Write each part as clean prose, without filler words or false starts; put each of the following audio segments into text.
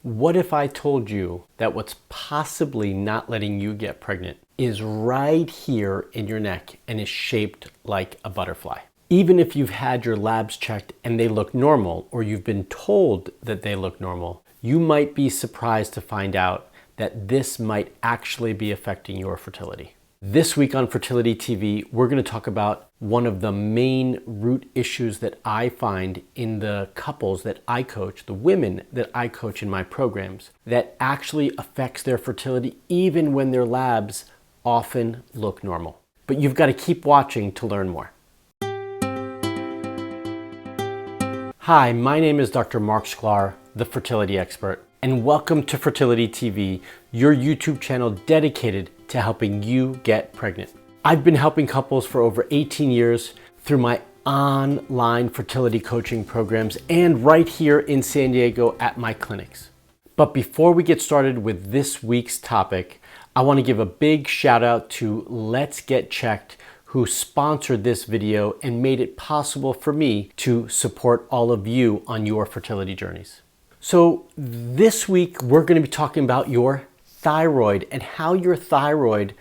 What if I told you that what's possibly not letting you get pregnant is right here in your neck and is shaped like a butterfly? Even if you've had your labs checked and they look normal, or you've been told that they look normal, you might be surprised to find out that this might actually be affecting your fertility. This week on Fertility TV, we're going to talk about one of the main root issues that I find in the couples that I coach, the women that I coach in my programs, that actually affects their fertility even when their labs often look normal. But you've got to keep watching to learn more. Hi, my name is Dr. Marc Sklar, the fertility expert, and welcome to Fertility TV, your YouTube channel dedicated to helping you get pregnant. I've been helping couples for over 18 years through my online fertility coaching programs and right here in San Diego at my clinics. But before we get started with this week's topic, I want to give a big shout out to Let's Get Checked, who sponsored this video and made it possible for me to support all of you on your fertility journeys. So this week, we're going to be talking about your thyroid and how your thyroid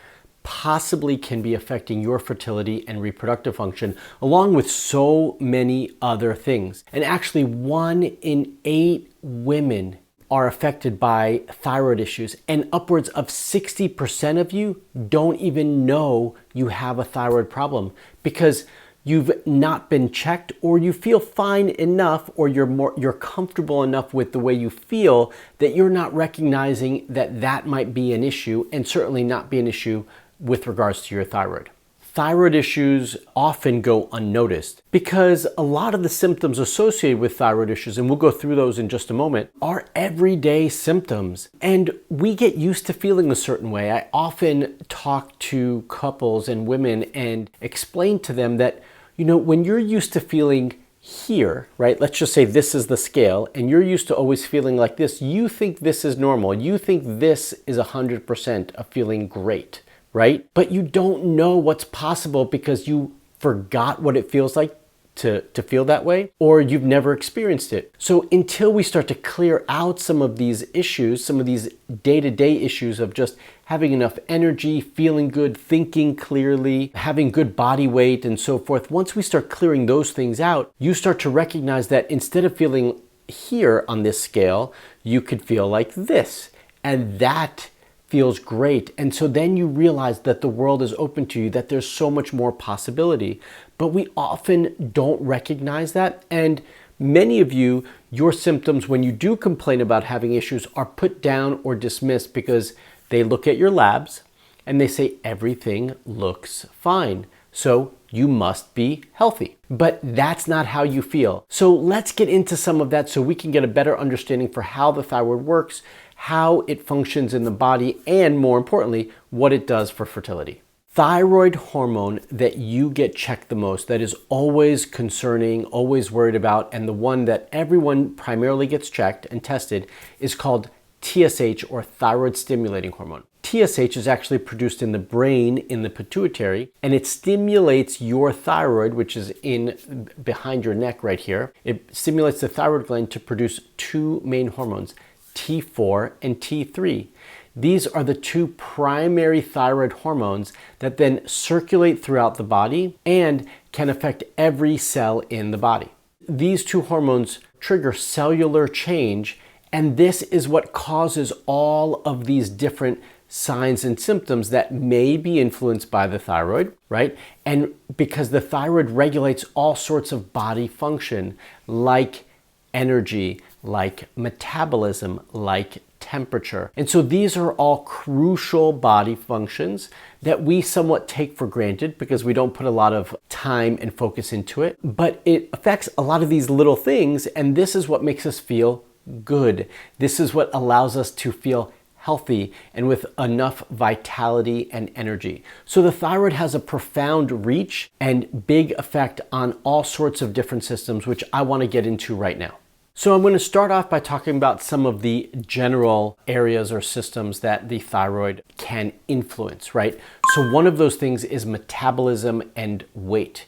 possibly can be affecting your fertility and reproductive function, along with so many other things. And actually, 1 in 8 women are affected by thyroid issues, and upwards of 60% of you don't even know you have a thyroid problem because you've not been checked, or you feel fine enough, or you're comfortable enough with the way you feel that you're not recognizing that that might be an issue, and certainly not be an issue with regards to your thyroid. Thyroid issues often go unnoticed because a lot of the symptoms associated with thyroid issues, and we'll go through those in just a moment, are everyday symptoms. And we get used to feeling a certain way. I often talk to couples and women and explain to them that, you know, when you're used to feeling here, right? Let's just say this is the scale, and you're used to always feeling like this. You think this is normal. You think this is 100% of feeling great, right? But you don't know what's possible because you forgot what it feels like to feel that way, or you've never experienced it. So until we start to clear out some of these issues, some of these day-to-day issues of just having enough energy, feeling good, thinking clearly, having good body weight, and so forth, once we start clearing those things out, you start to recognize that instead of feeling here on this scale, you could feel like this. And that feels great. And so then you realize that the world is open to you, that there's so much more possibility. But we often don't recognize that. And many of you, your symptoms, when you do complain about having issues, are put down or dismissed because they look at your labs and they say everything looks fine, so you must be healthy. But that's not how you feel. So let's get into some of that so we can get a better understanding for how the thyroid works, how it functions in the body, and more importantly, what it does for fertility. Thyroid hormone that you get checked the most, that is always concerning, always worried about, and the one that everyone primarily gets checked and tested, is called TSH, or thyroid stimulating hormone. TSH is actually produced in the brain, in the pituitary, and it stimulates your thyroid, which is in behind your neck right here. It stimulates the thyroid gland to produce 2 main hormones, T4 and T3. These are the 2 primary thyroid hormones that then circulate throughout the body and can affect every cell in the body. These 2 hormones trigger cellular change, and this is what causes all of these different signs and symptoms that may be influenced by the thyroid, right? And because the thyroid regulates all sorts of body function, like energy, like metabolism, like temperature. And so these are all crucial body functions that we somewhat take for granted because we don't put a lot of time and focus into it. But it affects a lot of these little things, and this is what makes us feel good. This is what allows us to feel healthy and with enough vitality and energy. So the thyroid has a profound reach and big effect on all sorts of different systems, which I want to get into right now. So I'm going to start off by talking about some of the general areas or systems that the thyroid can influence, right? So one of those things is metabolism and weight.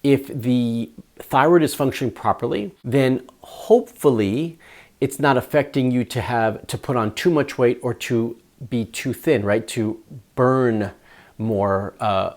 If the thyroid is functioning properly, then hopefully it's not affecting you to put on too much weight or to be too thin, right? To burn more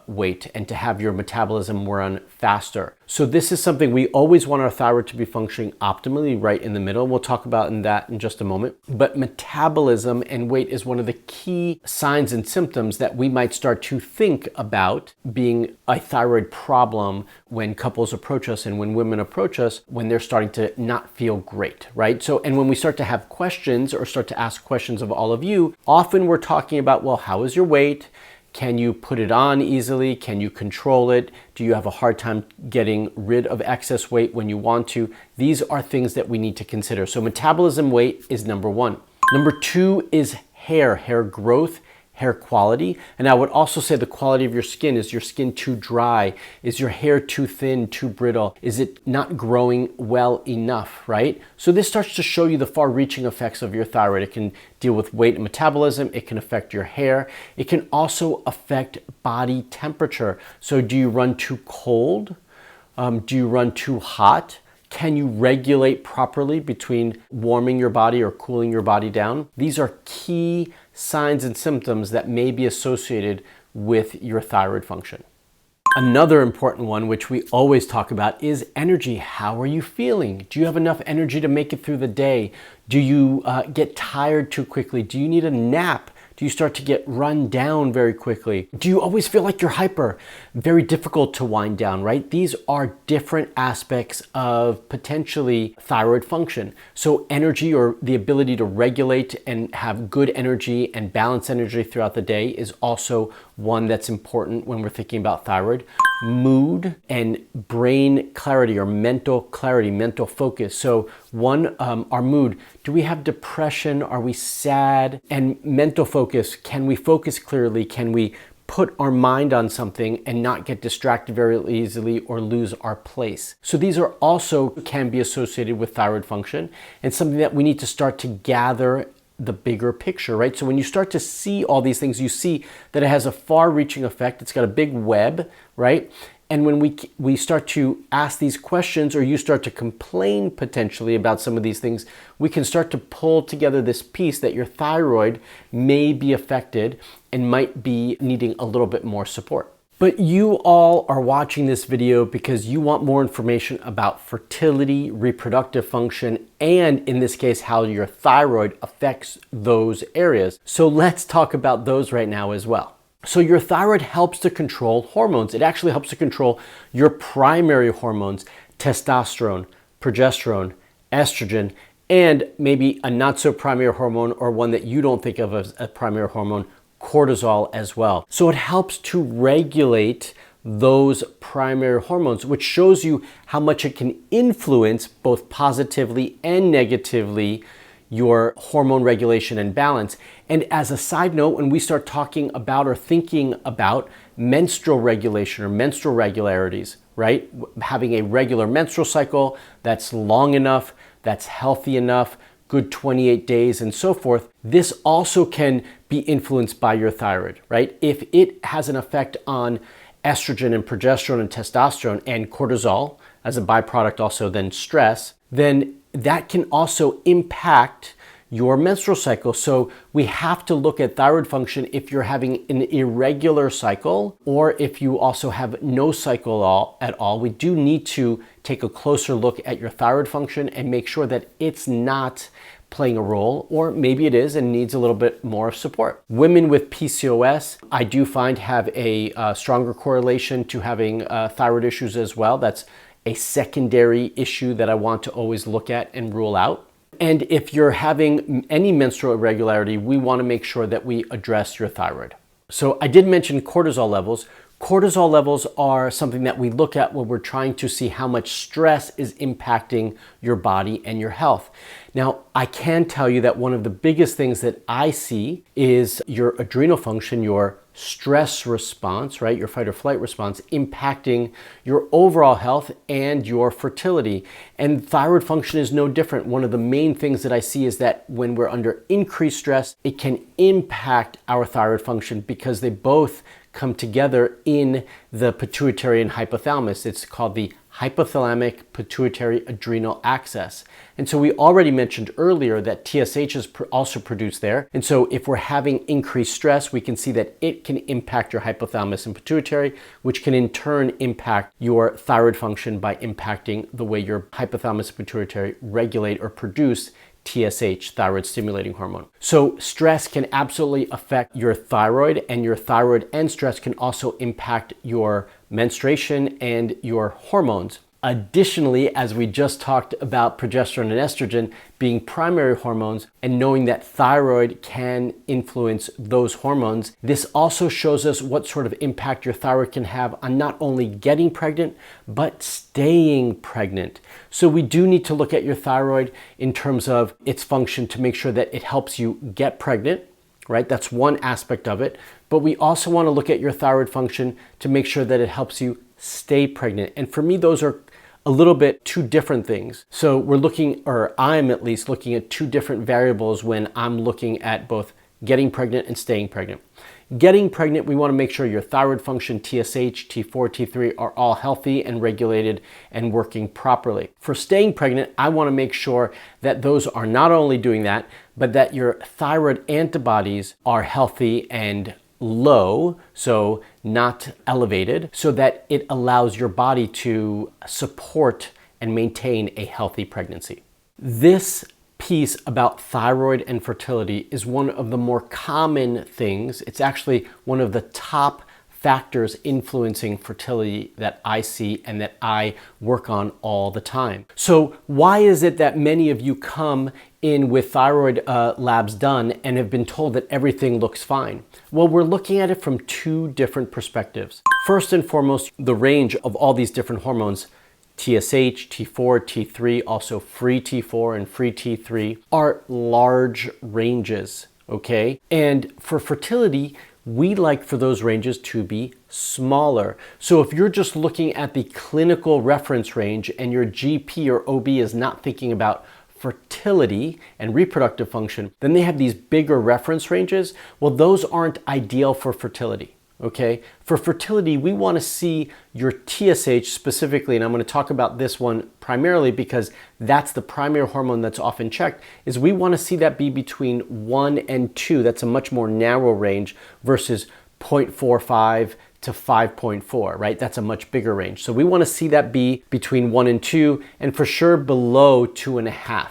weight and to have your metabolism run faster. So this is something we always want our thyroid to be functioning optimally right in the middle. We'll talk about that in just a moment. But metabolism and weight is one of the key signs and symptoms that we might start to think about being a thyroid problem when couples approach us and when women approach us when they're starting to not feel great, right? So, and when we start to have questions or start to ask questions of all of you, often we're talking about, well, how is your weight? Can you put it on easily? Can you control it? Do you have a hard time getting rid of excess weight when you want to? These are things that we need to consider. So metabolism, weight is number one. Number two is hair growth, hair quality. And I would also say the quality of your skin. Is your skin too dry? Is your hair too thin, too brittle? Is it not growing well enough, right? So this starts to show you the far-reaching effects of your thyroid. It can deal with weight and metabolism. It can affect your hair. It can also affect body temperature. So do you run too cold? Do you run too hot? Can you regulate properly between warming your body or cooling your body down? These are key signs and symptoms that may be associated with your thyroid function. Another important one, which we always talk about, is energy. How are you feeling? Do you have enough energy to make it through the day? Do you get tired too quickly? Do you need a nap? Do you start to get run down very quickly? Do you always feel like you're hyper? Very difficult to wind down, right? These are different aspects of potentially thyroid function. So energy, or the ability to regulate and have good energy and balance energy throughout the day, is also one that's important when we're thinking about thyroid. Mood and brain clarity, or mental clarity, mental focus. So one, our mood. Do we have depression? Are we sad? And mental focus. Can we focus clearly? Can we put our mind on something and not get distracted very easily or lose our place? So these are also can be associated with thyroid function, and something that we need to start to gather the bigger picture, right? So when you start to see all these things, you see that it has a far-reaching effect. It's got a big web, right? And when we start to ask these questions, or you start to complain potentially about some of these things, we can start to pull together this piece that your thyroid may be affected and might be needing a little bit more support. But you all are watching this video because you want more information about fertility, reproductive function, and in this case, how your thyroid affects those areas. So let's talk about those right now as well. So your thyroid helps to control hormones. It actually helps to control your primary hormones: testosterone, progesterone, estrogen, and maybe a not so primary hormone, or one that you don't think of as a primary hormone, cortisol as well. So it helps to regulate those primary hormones, which shows you how much it can influence both positively and negatively your hormone regulation and balance. And as a side note, when we start talking about or thinking about menstrual regulation or menstrual regularities, right? Having a regular menstrual cycle that's long enough, that's healthy enough, good 28 days and so forth, this also can be influenced by your thyroid, right? If it has an effect on estrogen and progesterone and testosterone and cortisol as a byproduct, also then stress, then that can also impact your menstrual cycle. So we have to look at thyroid function if you're having an irregular cycle, or if you also have no cycle at all. We do need to take a closer look at your thyroid function and make sure that it's not playing a role, or maybe it is and needs a little bit more support. Women with PCOS, I do find, have a stronger correlation to having thyroid issues as well. That's a secondary issue that I want to always look at and rule out. And if you're having any menstrual irregularity, we want to make sure that we address your thyroid. So I did mention cortisol levels. Cortisol levels are something that we look at when we're trying to see how much stress is impacting your body and your health. Now, I can tell you that one of the biggest things that I see is your adrenal function, your stress response, right? Your fight or flight response impacting your overall health and your fertility. And thyroid function is no different. One of the main things that I see is that when we're under increased stress, it can impact our thyroid function because they both come together in the pituitary and hypothalamus. It's called the hypothalamic pituitary adrenal axis. And so we already mentioned earlier that TSH is also produced there. And so if we're having increased stress, we can see that it can impact your hypothalamus and pituitary, which can in turn impact your thyroid function by impacting the way your hypothalamus and pituitary regulate or produce TSH, thyroid stimulating hormone. So stress can absolutely affect your thyroid, and your thyroid and stress can also impact your menstruation and your hormones. Additionally, as we just talked about progesterone and estrogen being primary hormones, and knowing that thyroid can influence those hormones, this also shows us what sort of impact your thyroid can have on not only getting pregnant, but staying pregnant. So we do need to look at your thyroid in terms of its function to make sure that it helps you get pregnant, right? That's one aspect of it. But we also want to look at your thyroid function to make sure that it helps you stay pregnant. And for me, those are a little bit two different things. So we're looking, or I'm at least looking at two different variables when I'm looking at both getting pregnant and staying pregnant. Getting pregnant, we want to make sure your thyroid function, TSH, T4, T3 are all healthy and regulated and working properly. For staying pregnant, I want to make sure that those are not only doing that, but that your thyroid antibodies are healthy and low, so not elevated, so that it allows your body to support and maintain a healthy pregnancy. This piece about thyroid and fertility is one of the more common things. It's actually one of the top factors influencing fertility that I see and that I work on all the time. So why is it that many of you come in with thyroid labs done and have been told that everything looks fine? Well, we're looking at it from two different perspectives. First and foremost, the range of all these different hormones, TSH, T4, T3, also free T4 and free T3, are large ranges, okay? And for fertility, we like for those ranges to be smaller. So if you're just looking at the clinical reference range and your GP or OB is not thinking about fertility and reproductive function, then they have these bigger reference ranges. Well, those aren't ideal for fertility. Okay, for fertility, we want to see your TSH specifically, and I'm going to talk about this one primarily because that's the primary hormone that's often checked, is we want to see that be between 1 and 2. That's a much more narrow range versus 0.45 to 5.4, right? That's a much bigger range. So we want to see that be between 1 and 2, and for sure below 2.5.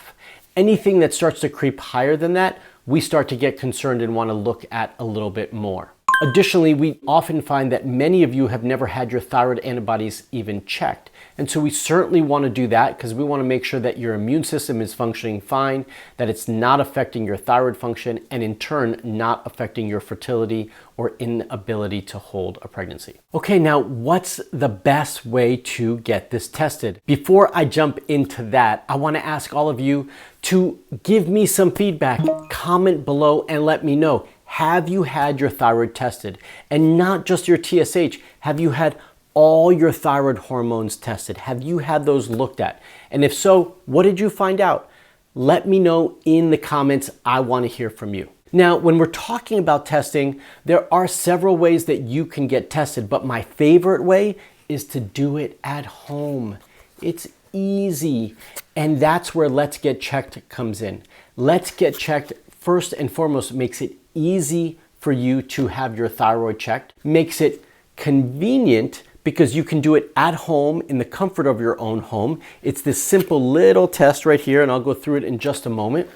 Anything that starts to creep higher than that, we start to get concerned and want to look at a little bit more. Additionally, we often find that many of you have never had your thyroid antibodies even checked. And so we certainly want to do that because we want to make sure that your immune system is functioning fine, that it's not affecting your thyroid function, and in turn, not affecting your fertility or inability to hold a pregnancy. Okay, now what's the best way to get this tested? Before I jump into that, I want to ask all of you to give me some feedback. Comment below and let me know. Have you had your thyroid tested? And not just your TSH, have you had all your thyroid hormones tested? Have you had those looked at? And if so, what did you find out? Let me know in the comments. I want to hear from you. Now, when we're talking about testing, there are several ways that you can get tested, but my favorite way is to do it at home. It's easy, and that's where Let's Get Checked comes in. Let's Get Checked, first and foremost, makes it easy for you to have your thyroid checked, makes it convenient because you can do it at home in the comfort of your own home. It's this simple little test right here, and I'll go through it in just a moment,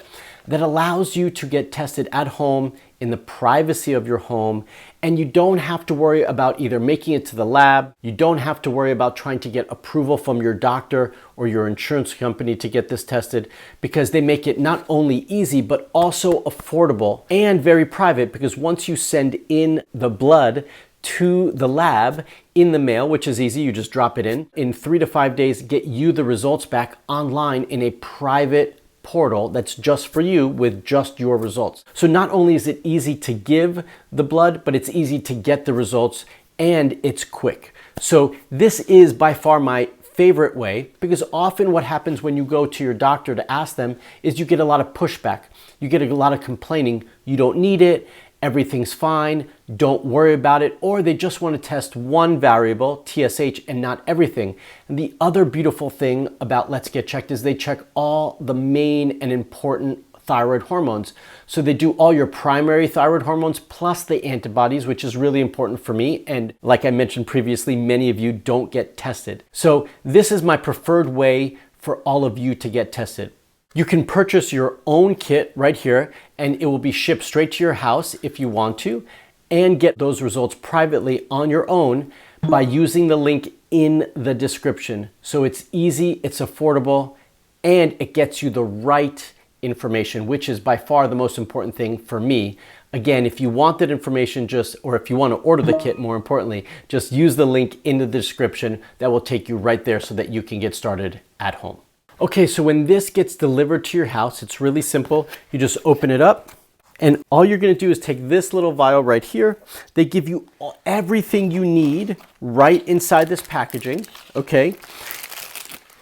that allows you to get tested at home in the privacy of your home, and you don't have to worry about either making it to the lab, you don't have to worry about trying to get approval from your doctor or your insurance company to get this tested, because they make it not only easy but also affordable and very private, because once you send in the blood to the lab in the mail, which is easy, you just drop it in 3 to 5 days, get you the results back online in a private portal that's just for you with just your results. So not only is it easy to give the blood, but it's easy to get the results, and it's quick. So this is by far my favorite way, because often what happens when you go to your doctor to ask them is you get a lot of pushback. You get a lot of complaining. You don't need it, everything's fine, don't worry about it, or they just want to test one variable, TSH, and not everything. And the other beautiful thing about Let's Get Checked is they check all the main and important thyroid hormones. So they do all your primary thyroid hormones plus the antibodies, which is really important for me. And like I mentioned previously, many of you don't get tested. So this is my preferred way for all of you to get tested. You can purchase your own kit right here, and it will be shipped straight to your house if you want to, and get those results privately on your own by using the link in the description. So it's easy, it's affordable, and it gets you the right information, which is by far the most important thing for me. Again, if you want that information, or if you want to order the kit, more importantly, just use the link in the description. That will take you right there so that you can get started at home. Okay, so when this gets delivered to your house, it's really simple. You just open it up, and all you're going to do is take this little vial right here. They give you everything you need right inside this packaging, okay?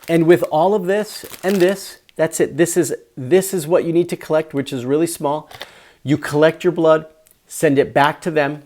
And with all of this and this, that's it. This is what you need to collect, which is really small. You collect your blood, send it back to them,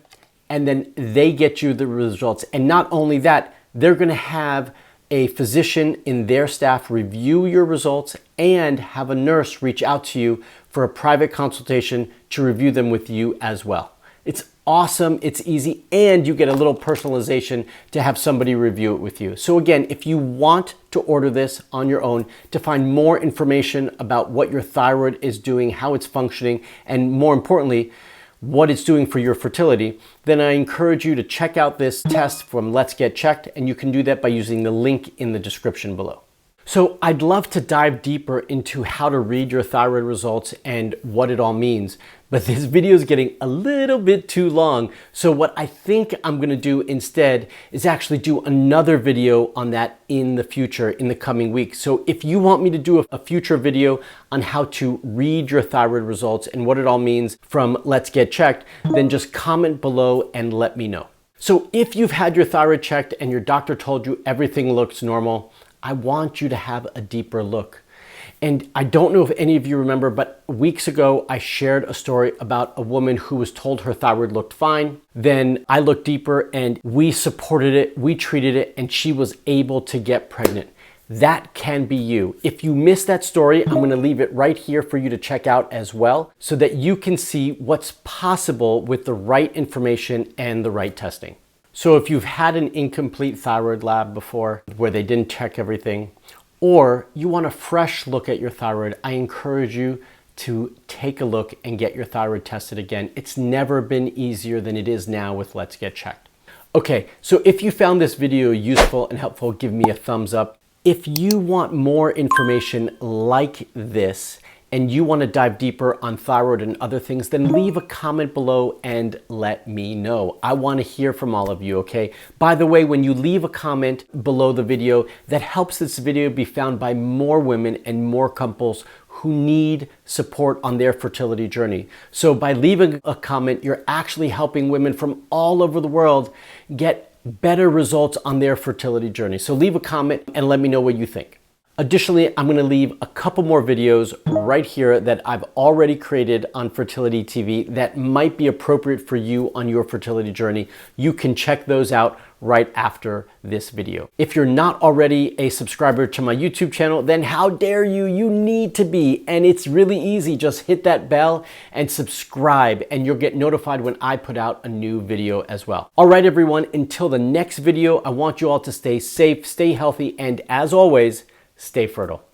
and then they get you the results. And not only that, they're going to have a physician in their staff review your results and have a nurse reach out to you for a private consultation to review them with you as well. It's awesome, it's easy, and you get a little personalization to have somebody review it with you. So again, if you want to order this on your own to find more information about what your thyroid is doing, how it's functioning, and more importantly, what it's doing for your fertility, then I encourage you to check out this test from Let's Get Checked, and you can do that by using the link in the description below. So I'd love to dive deeper into how to read your thyroid results and what it all means, but this video is getting a little bit too long. So what I think I'm gonna do instead is actually do another video on that in the future, in the coming weeks. So if you want me to do a future video on how to read your thyroid results and what it all means from Let's Get Checked, then just comment below and let me know. So if you've had your thyroid checked and your doctor told you everything looks normal, I want you to have a deeper look. And I don't know if any of you remember, but weeks ago, I shared a story about a woman who was told her thyroid looked fine. Then I looked deeper and we supported it, we treated it, and she was able to get pregnant. That can be you. If you missed that story, I'm gonna leave it right here for you to check out as well, so that you can see what's possible with the right information and the right testing. So if you've had an incomplete thyroid lab before where they didn't check everything, or you want a fresh look at your thyroid, I encourage you to take a look and get your thyroid tested again. It's never been easier than it is now with Let's Get Checked. Okay, so if you found this video useful and helpful, give me a thumbs up. If you want more information like this, and you want to dive deeper on thyroid and other things, then leave a comment below and let me know. I want to hear from all of you, okay? By the way, when you leave a comment below the video, that helps this video be found by more women and more couples who need support on their fertility journey. So by leaving a comment, you're actually helping women from all over the world get better results on their fertility journey. So leave a comment and let me know what you think. Additionally, I'm going to leave a couple more videos right here that I've already created on Fertility TV that might be appropriate for you on your fertility journey. You can check those out right after this video. If you're not already a subscriber to my YouTube channel, then how dare you? You need to be, and it's really easy. Just hit that bell and subscribe, and you'll get notified when I put out a new video as well. All right, everyone, until the next video, I want you all to stay safe, stay healthy, and as always, stay fertile.